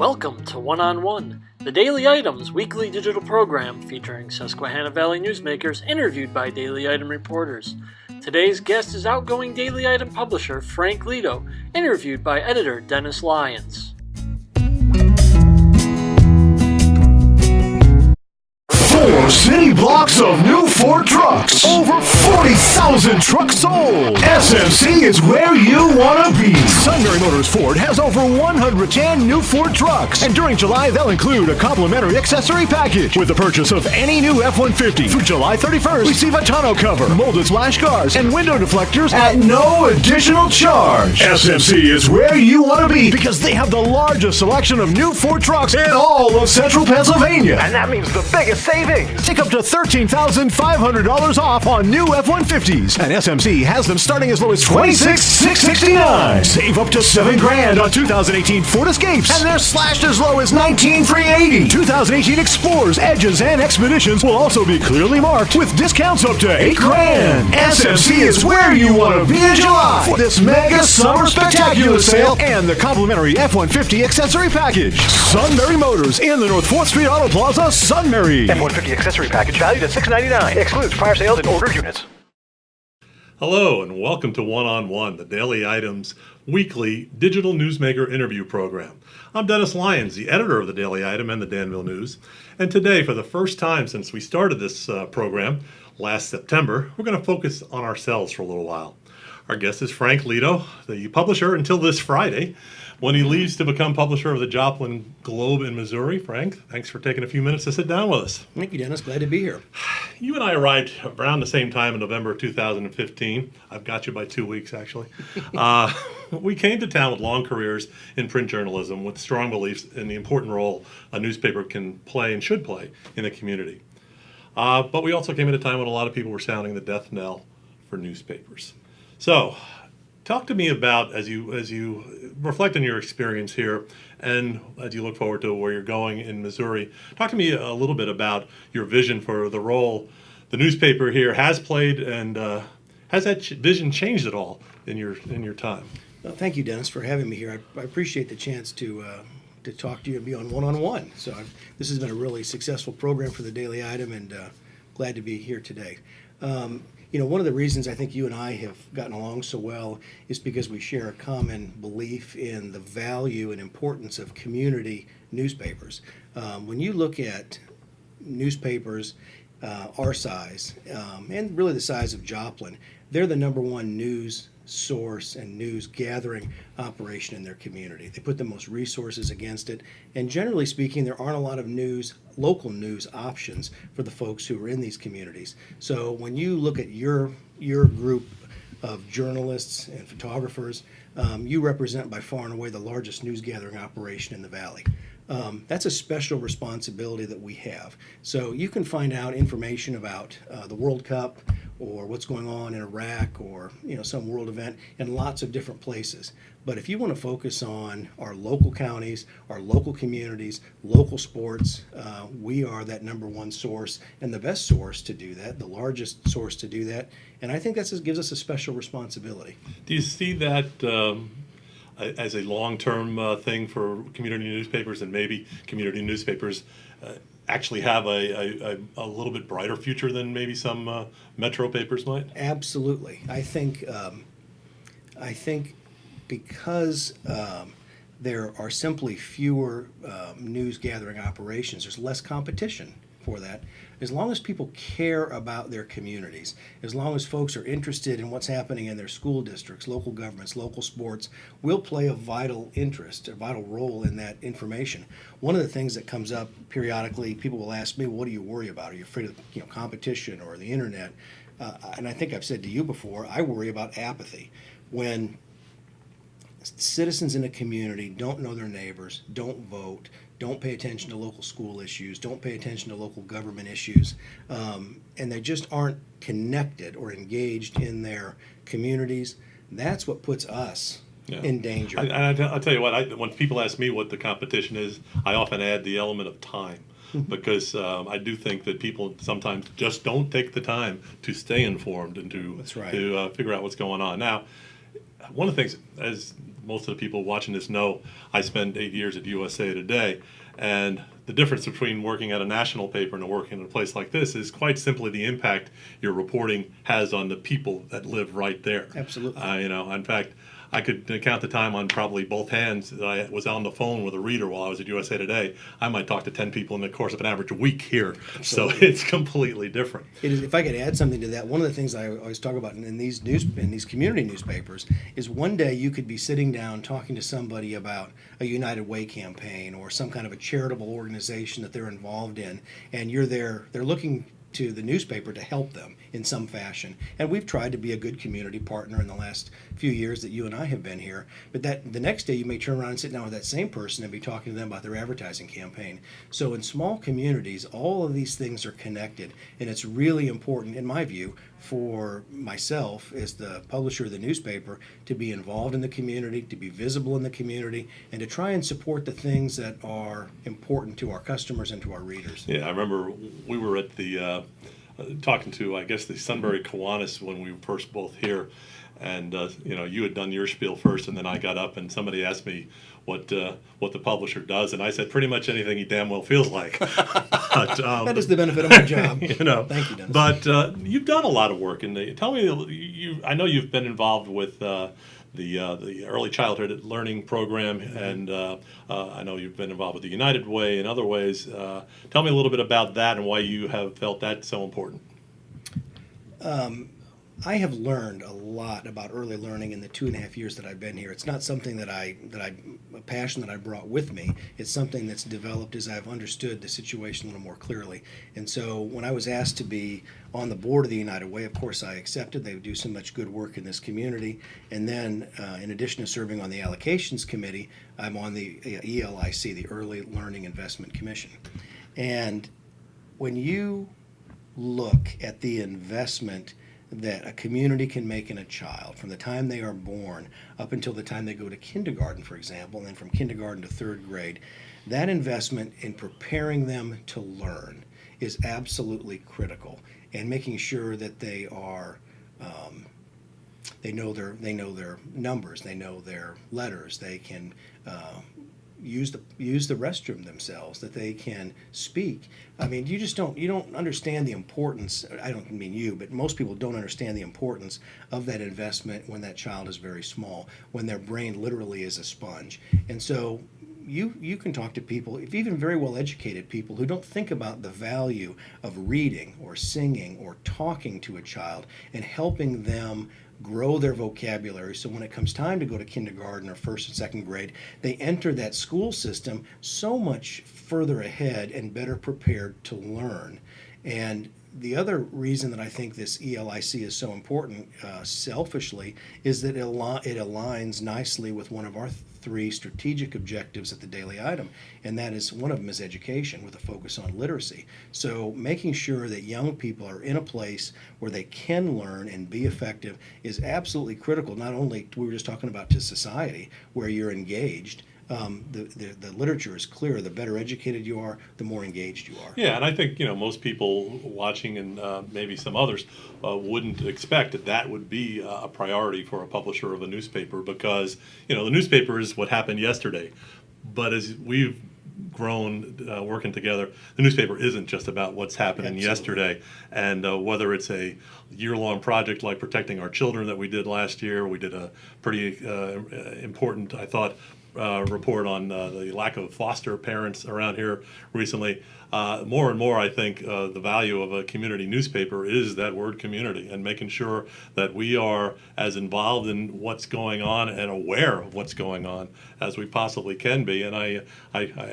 Welcome to One on One, the Daily Item's weekly digital program featuring Susquehanna Valley newsmakers interviewed by Daily Item reporters. Today's guest is outgoing Daily Item publisher frank-leto, interviewed by editor Dennis-Lyons. 4 city blocks of new Ford trucks. Over 40,000 trucks sold. SMC is where you want to be. Sunbury Motors Ford has over 110 new Ford trucks. And during July, they'll include a complimentary accessory package. With the purchase of any new F-150 through July 31st, receive a tonneau cover, molded splash guards, and window deflectors at no additional charge. SMC is where you want to be because they have the largest selection of new Ford trucks in all of central Pennsylvania. And that means the biggest savings. Take up to $13,500 off on new F-150s. And SMC has them starting as low as $26,669. Save up to $7,000 on 2018 Ford Escapes. And they're slashed as low as $19,380. 2018 Explorers, Edges, and Expeditions will also be clearly marked with discounts up to $8,000. SMC is where you want to be in July for this mega summer spectacular sale and the complimentary F-150 accessory package. Sunbury Motors in the North 4th Street Auto Plaza, Sunbury. F-150 accessory package valued at $699. Excludes prior sales and ordered units. Hello and welcome to One on One, the Daily Item's weekly digital newsmaker interview program. I'm Dennis-Lyons, the editor of the Daily Item and the Danville News. And today, for the first time since we started this program last September, we're going to focus on ourselves for a little while. Our guest is frank-leto, the publisher until this Friday, when he leaves to become publisher of the Joplin Globe in Missouri. Frank, thanks for taking a few minutes to sit down with us. Thank you, Dennis. Glad to be here. You and I arrived around the same time in November 2015. I've got you by 2 weeks, actually. We came to town with long careers in print journalism with strong beliefs in the important role a newspaper can play and should play in the community. But we also came at a time when a lot of people were sounding the death knell for newspapers. So, talk to me about, as you reflect on your experience here and as you look forward to where you're going in Missouri, talk to me a little bit about your vision for the role the newspaper here has played, and has that vision changed at all in your time? Well, thank you, Dennis, for having me here. I appreciate the chance to talk to you and be on one-on-one. So this has been a really successful program for the Daily Item, and glad to be here today. One of the reasons I think you and I have gotten along so well is because we share a common belief in the value and importance of community newspapers. When you look at newspapers our size, and really the size of Joplin, they're the number one news source and news gathering operation in their community. They put the most resources against it, and generally speaking, there aren't a lot of local news options for the folks who are in these communities. So when you look at your group of journalists and photographers, you represent by far and away the largest news gathering operation in the valley. That's a special responsibility that we have. So you can find out information about the World Cup or what's going on in Iraq or some world event in lots of different places. But if you want to focus on our local counties, our local communities, local sports, we are that number one source and the best source to do that, the largest source to do that. And I think that gives us a special responsibility. Do you see that as a long-term thing for community newspapers, and maybe community newspapers actually have a little bit brighter future than maybe some metro papers might? Absolutely. I think because there are simply fewer news gathering operations, there's less competition for that. As long as people care about their communities, as long as folks are interested in what's happening in their school districts, local governments, local sports, we'll play a vital role in that information. One of the things that comes up periodically, people will ask me, what do you worry about? Are you afraid of competition or the internet? And I think I've said to you before, I worry about apathy. When citizens in a community don't know their neighbors, don't vote, don't pay attention to local school issues, don't pay attention to local government issues, and they just aren't connected or engaged in their communities, that's what puts us in danger. I'll tell you what, when people ask me what the competition is, I often add the element of time. Because I do think that people sometimes just don't take the time to stay informed and to figure out what's going on. Now, one of the things, as most of the people watching this know I spent 8 years at USA Today, and the difference between working at a national paper and working in a place like this is quite simply the impact your reporting has on the people that live right there. Absolutely. In fact, I could count the time on probably both hands that I was on the phone with a reader while I was at USA Today. I might talk to 10 people in the course of an average week here. Absolutely. So it's completely different. It is, if I could add something to that, one of the things I always talk about in these community newspapers is one day you could be sitting down talking to somebody about a United Way campaign or some kind of a charitable organization that they're involved in, and they're looking to the newspaper to help them in some fashion. And we've tried to be a good community partner in the last few years that you and I have been here. But that the next day you may turn around and sit down with that same person and be talking to them about their advertising campaign. So in small communities, all of these things are connected. And it's really important, in my view, for myself as the publisher of the newspaper to be involved in the community, to be visible in the community, and to try and support the things that are important to our customers and to our readers. Yeah, I remember we were at the talking to, I guess, the Sunbury Kiwanis when we were first both here, and you had done your spiel first, and then I got up and somebody asked me what the publisher does, and I said pretty much anything he damn well feels like. But, that is the benefit of my job. Thank you, Dennis. But you've done a lot of work, and tell me, I know you've been involved with the early childhood learning program, and I know you've been involved with the United Way and other ways. Tell me a little bit about that and why you have felt that so important. I have learned a lot about early learning in the 2.5 years that I've been here. It's not something a passion that I brought with me. It's something that's developed as I've understood the situation a little more clearly. And so when I was asked to be on the board of the United Way, of course I accepted. They do so much good work in this community. And then in addition to serving on the allocations committee, I'm on the ELIC, the Early Learning Investment Commission. And when you look at the investment that a community can make in a child from the time they are born up until the time they go to kindergarten, for example, and then from kindergarten to third grade, that investment in preparing them to learn is absolutely critical, and making sure that they are they know their numbers, they know their letters, they can use the restroom themselves, that they can speak. I mean, you don't understand the importance. I don't mean you, but most people don't understand the importance of that investment when that child is very small, when their brain literally is a sponge. And so you can talk to people, even very well educated people, who don't think about the value of reading or singing or talking to a child and helping them grow their vocabulary, so when it comes time to go to kindergarten or first and second grade, they enter that school system so much further ahead and better prepared to learn. And the other reason that I think this ELIC is so important, selfishly, is that it aligns nicely with one of our 3 strategic objectives at the Daily Item, and that is, one of them is education with a focus on literacy. So making sure that young people are in a place where they can learn and be effective is absolutely critical, not only, we were just talking about, to society, where you're engaged. The literature is clear. The better educated you are, the more engaged you are. Yeah, and I think most people watching, and maybe some others, wouldn't expect that would be a priority for a publisher of a newspaper, because the newspaper is what happened yesterday. But as we've grown working together, the newspaper isn't just about what's happening yesterday. And whether it's a year-long project like protecting our children that we did last year, we did a pretty important, I thought, report on the lack of foster parents around here recently. More and more, I think the value of a community newspaper is that word community, and making sure that we are as involved in what's going on and aware of what's going on as we possibly can be. And I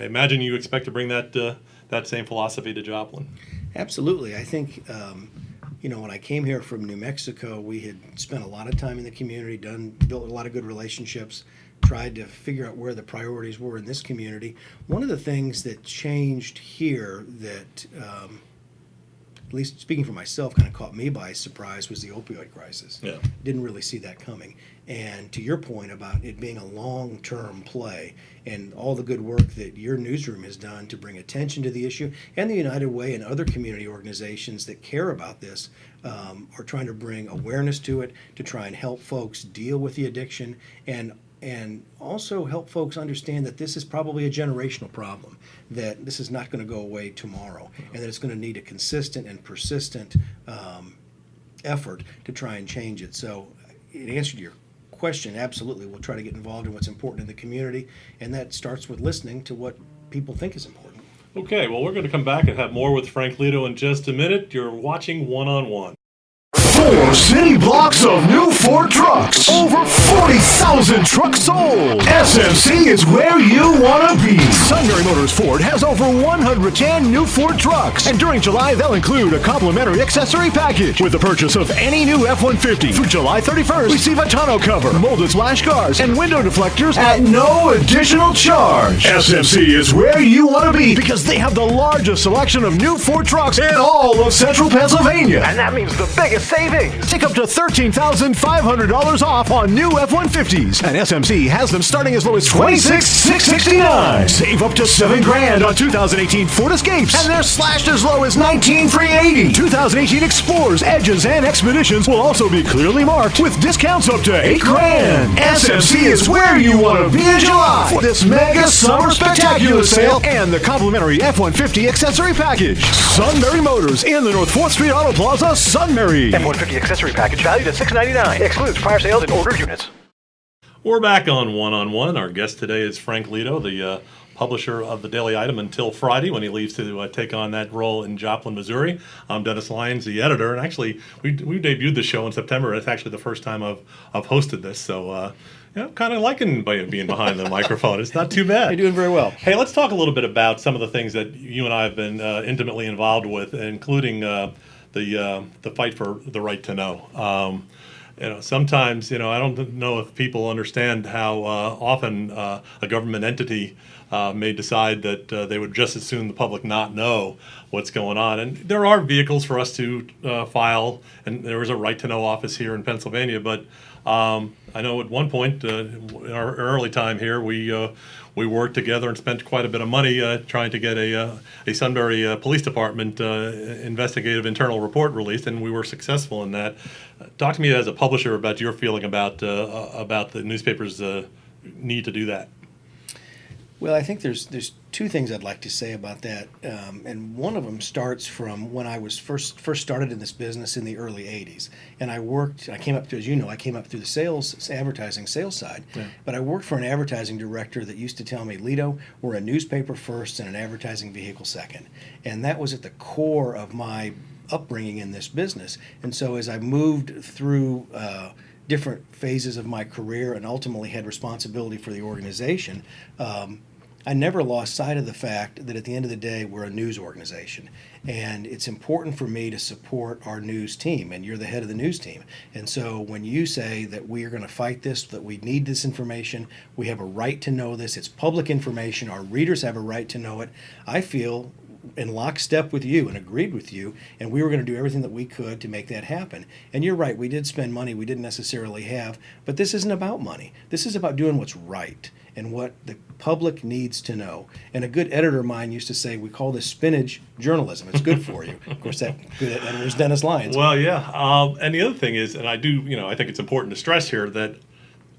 imagine you expect to bring that same philosophy to Joplin. Absolutely. I think when I came here from New Mexico, we had spent a lot of time in the community, built a lot of good relationships, tried to figure out where the priorities were in this community. One of the things that changed here that, at least speaking for myself, kind of caught me by surprise was the opioid crisis. Yeah. Didn't really see that coming. And to your point about it being a long-term play, and all the good work that your newsroom has done to bring attention to the issue, and the United Way and other community organizations that care about this, or trying to bring awareness to it, to try and help folks deal with the addiction, and also help folks understand that this is probably a generational problem, that this is not going to go away tomorrow, and that it's going to need a consistent and persistent effort to try and change it. So in answer to your question, absolutely, we'll try to get involved in what's important in the community, and that starts with listening to what people think is important. Okay, well, we're going to come back and have more with Frank Leto in just a minute. You're watching One on One. 4 city blocks of new Ford trucks. Over 40,000 trucks sold. SMC is where you want to be. Sunbury Motors Ford has over 110 new Ford trucks. And during July, they'll include a complimentary accessory package. With the purchase of any new F-150 through July 31st, receive a tonneau cover, molded splash guards, and window deflectors at no additional charge. SMC is where you want to be because they have the largest selection of new Ford trucks in all of central Pennsylvania. And that means the biggest savings. Take up to $13,500 off on new F-150s. And SMC has them starting as low as $26,669. Save up to $7,000 on 2018 Ford Escapes. And they're slashed as low as $19,380. 2018 Explorers, Edges, and Expeditions will also be clearly marked with discounts up to $8,000. SMC is where you want to be in July for this mega summer spectacular sale and the complimentary F-150 accessory package. Sunbury Motors in the North 4th Street Auto Plaza, Sunbury. F-150 accessory package valued at $699. Excludes prior sales and older units. We're back on One on One. Our guest today is Frank Leto, the publisher of the Daily Item until Friday when he leaves to take on that role in Joplin, Missouri. I'm Dennis-Lyons, the editor, and actually we debuted the show in September. It's actually the first time I've hosted this, so kind of liking being behind the microphone. It's not too bad. You're doing very well. Hey, let's talk a little bit about some of the things that you and I have been intimately involved with, including the fight for the right to know. Sometimes, I don't know if people understand how often a government entity may decide that they would just as soon the public not know what's going on. And there are vehicles for us to file, and there is a right to know office here in Pennsylvania. But I know at one point in our early time here, we worked together and spent quite a bit of money trying to get a Sunbury Police Department investigative internal report released, and we were successful in that. Talk to me as a publisher about your feeling about the newspaper's need to do that. Well, I think there's two things I'd like to say about that, and one of them starts from when I was first started in this business in the early '80s, and I came up through, as you know, I came up through the advertising sales side, but I worked for an advertising director that used to tell me, Leto, we're a newspaper first and an advertising vehicle second, and that was at the core of my upbringing in this business. And so as I moved through different phases of my career and ultimately had responsibility for the organization, I never lost sight of the fact that at the end of the day, we're a news organization. And it's important for me to support our news team, and you're the head of the news team. And so when you say that we are going to fight this, that we need this information, we have a right to know this, it's public information, our readers have a right to know it, I feel in lockstep with you and agreed with you, and we were going to do everything that we could to make that happen. And you're right, we did spend money we didn't necessarily have, but this isn't about money. This is about doing what's right and what the public needs to know. And a good editor of mine used to say, we call this spinach journalism. It's good for you. Of course, that good editor is Dennis-Lyons. Well, yeah. And the other thing is, and I think it's important to stress here that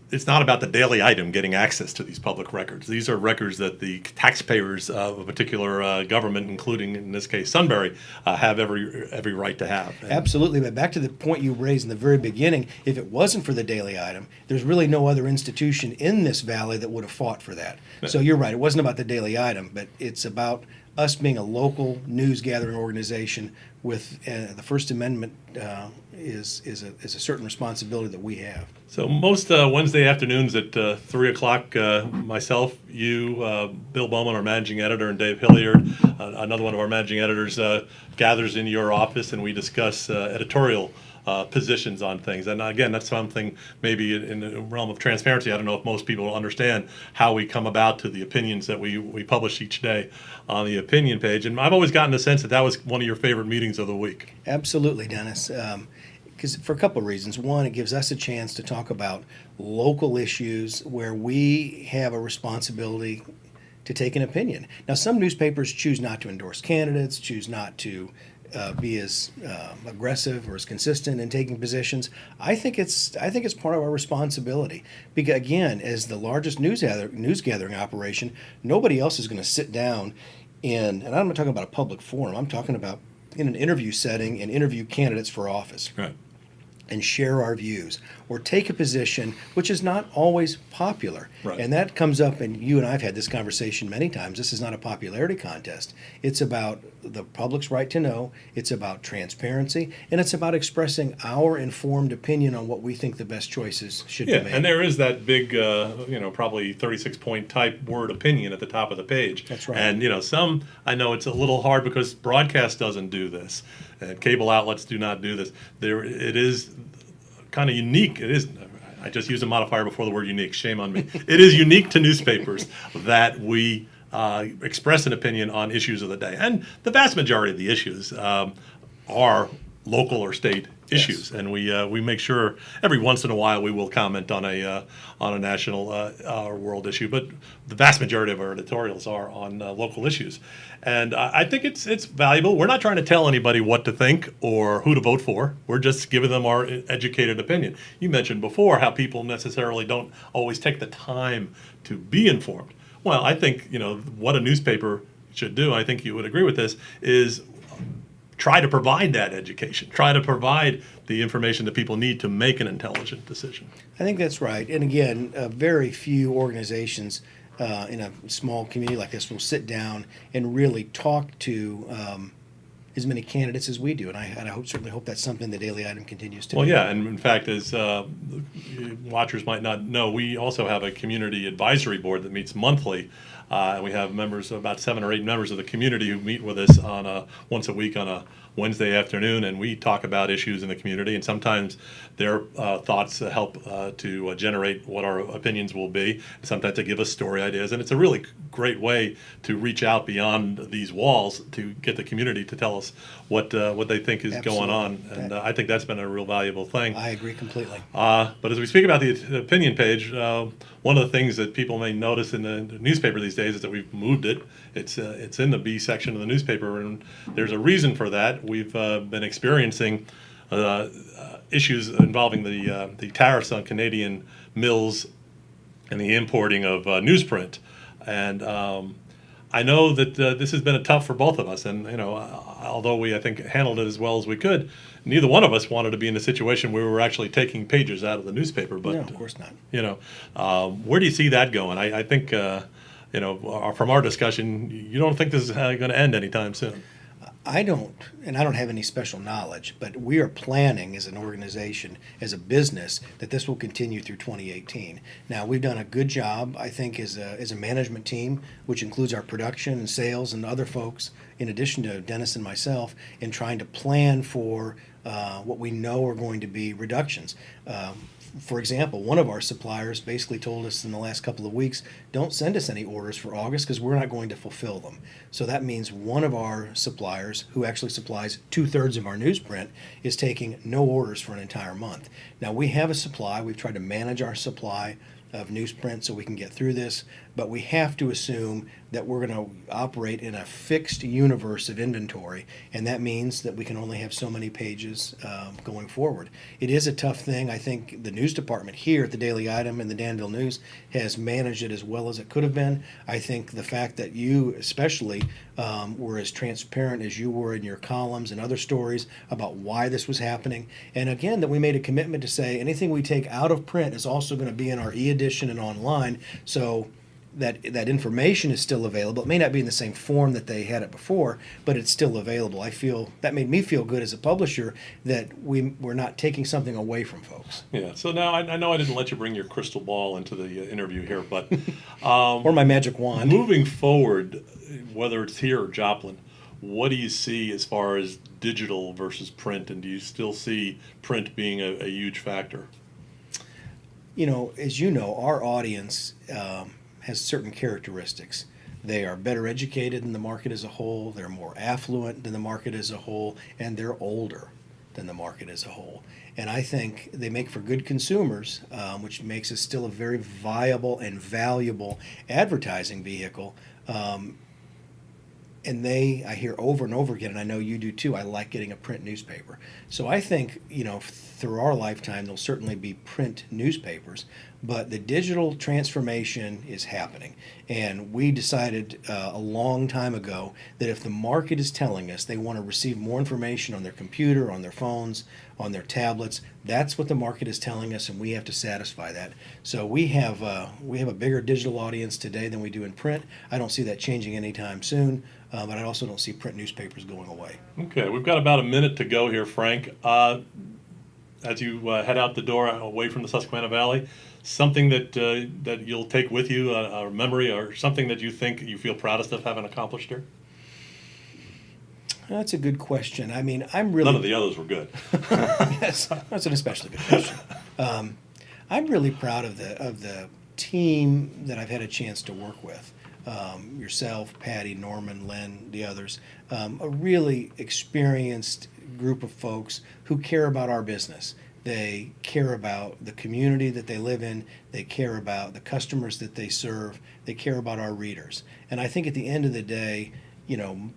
it's not about the Daily Item getting access to these public records. These are records that the taxpayers of a particular government, including in this case Sunbury, have every right to have. And absolutely, but back to the point you raised in the very beginning, if it wasn't for the Daily Item, there's really no other institution in this valley that would have fought for that. So you're right, it wasn't about the Daily Item, but it's about us being a local news gathering organization with the First Amendment is a certain responsibility that we have. So most Wednesday afternoons at 3 o'clock, myself, you, Bill Bowman, our managing editor, and Dave Hilliard, another one of our managing editors, gathers in your office, and we discuss editorial positions on things. And again, that's something maybe in the realm of transparency. I don't know if most people understand how we come about to the opinions that we publish each day on the opinion page. And I've always gotten the sense that was one of your favorite meetings of the week. Absolutely, Dennis. Because for a couple of reasons. One, it gives us a chance to talk about local issues where we have a responsibility to take an opinion. Now, some newspapers choose not to endorse candidates, choose not to be as aggressive or as consistent in taking positions. I think it's part of our responsibility. Because again, as the largest news gathering operation, nobody else is going to sit down and I'm not talking about a public forum. I'm talking about in an interview setting and interview candidates for office. Right. And share our views or take a position which is not always popular. Right. And that comes up, and you and I have had this conversation many times. This is not a popularity contest. It's about the public's right to know, it's about transparency, and it's about expressing our informed opinion on what we think the best choices should be made. And there is that big, probably 36-point type word opinion at the top of the page. That's right. And, some, I know it's a little hard because broadcast doesn't do this. Cable outlets do not do this. It is kind of unique. It is. I just used a modifier before the word unique. Shame on me. It is unique to newspapers that we express an opinion on issues of the day, and the vast majority of the issues are local or state issues, and we make sure every once in a while we will comment on a national or world issue, but the vast majority of our editorials are on local issues, and I think it's valuable. We're not trying to tell anybody what to think or who to vote for. We're just giving them our educated opinion. You mentioned before how people necessarily don't always take the time to be informed. Well, I think what a newspaper should do. I think you would agree with this is try to provide that education, try to provide the information that people need to make an intelligent decision. I think that's right. And again, very few organizations in a small community like this will sit down and really talk to as many candidates as we do. And I certainly hope that's something the Daily Item continues to do. Well, yeah, and in fact, as watchers might not know, we also have a community advisory board that meets monthly. And we have members, about 7 or 8 members of the community who meet with us on once a week on a Wednesday afternoon, and we talk about issues in the community, and sometimes their thoughts help to generate what our opinions will be. Sometimes they give us story ideas, and it's a really great way to reach out beyond these walls to get the community to tell us what they think is going on, and I think that's been a real valuable thing. I agree completely. But as we speak about the opinion page, one of the things that people may notice in the newspaper these days is that we've moved it. It's in the B section of the newspaper, and there's a reason for that. We've been experiencing issues involving the tariffs on Canadian mills and the importing of newsprint, and I know that this has been tough for both of us. And although we I think handled it as well as we could, neither one of us wanted to be in a situation where we were actually taking pages out of the newspaper. But no, of course not. Where do you see that going? I think from our discussion, you don't think this is going to end anytime soon. I don't, and I don't have any special knowledge, but we are planning as an organization, as a business, that this will continue through 2018. Now, we've done a good job, I think, as a management team, which includes our production and sales and other folks, in addition to Dennis and myself, in trying to plan for what we know are going to be reductions. For example, one of our suppliers basically told us in the last couple of weeks, don't send us any orders for August because we're not going to fulfill them. So that means one of our suppliers, who actually supplies 2/3 of our newsprint, is taking no orders for an entire month. Now, we have a supply. We've tried to manage our supply of newsprint so we can get through this, but we have to assume that we're going to operate in a fixed universe of inventory, and that means that we can only have so many pages going forward. It is a tough thing. I think the news department here at the Daily Item and the Danville News has managed it as well as it could have been. I think the fact that you especially were as transparent as you were in your columns and other stories about why this was happening, and again, that we made a commitment to say anything we take out of print is also going to be in our e-edition and online, so that information is still available. It may not be in the same form that they had it before, but it's still available. I feel that made me feel good as a publisher that we're not taking something away from folks. Yeah. So now I know I didn't let you bring your crystal ball into the interview here, but or my magic wand. Moving forward, whether it's here or Joplin, what do you see as far as digital versus print, and do you still see print being a huge factor? As you know, our audience has certain characteristics. They are better educated than the market as a whole, they're more affluent than the market as a whole, and they're older than the market as a whole. And I think they make for good consumers, which makes it still a very viable and valuable advertising vehicle. I hear over and over again, and I know you do too, I like getting a print newspaper. So I think, through our lifetime, there'll certainly be print newspapers, but the digital transformation is happening. And we decided a long time ago that if the market is telling us they want to receive more information on their computer, on their phones, on their tablets, that's what the market is telling us, and we have to satisfy that. So we have a bigger digital audience today than we do in print. I don't see that changing anytime soon, but I also don't see print newspapers going away. Okay, we've got about a minute to go here, Frank. As you head out the door away from the Susquehanna Valley, something that you'll take with you, a memory, or something that you think you feel proudest of having accomplished here? That's a good question. I mean, I'm really... None of the others were good. Yes, that's an especially good question. I'm really proud of the team that I've had a chance to work with. Yourself, Patty, Norman, Len, the others. A really experienced group of folks who care about our business. They care about the community that they live in. They care about the customers that they serve. They care about our readers. And I think at the end of the day,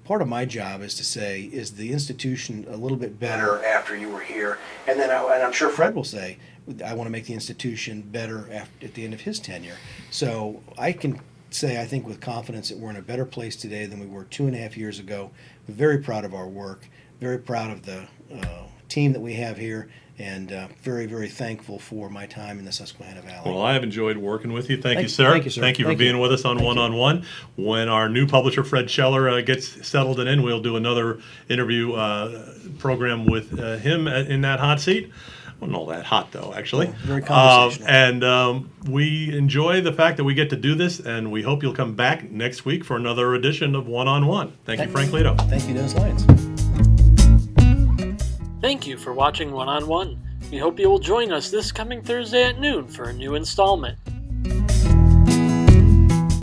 part of my job is to say, is the institution a little bit better after you were here? And then I'm sure Fred will say, I want to make the institution better at the end of his tenure. So I can say, I think with confidence, that we're in a better place today than we were 2.5 years ago. We're very proud of our work, very proud of the team that we have here, and very, very thankful for my time in the Susquehanna Valley. Well, I have enjoyed working with you. Thank you, sir. Thank you, sir. Thank you for being with us on One-on-One. When our new publisher, Fred Scheller, gets settled in, we'll do another interview program with him in that hot seat. Wasn't all that hot, though, actually. Yeah, very conversational. And we enjoy the fact that we get to do this, and we hope you'll come back next week for another edition of One-on-One. Thank you, Frank-Leto. Thank you, Dennis-Lyons. Thank you for watching One-on-One. We hope you will join us this coming Thursday at noon for a new installment.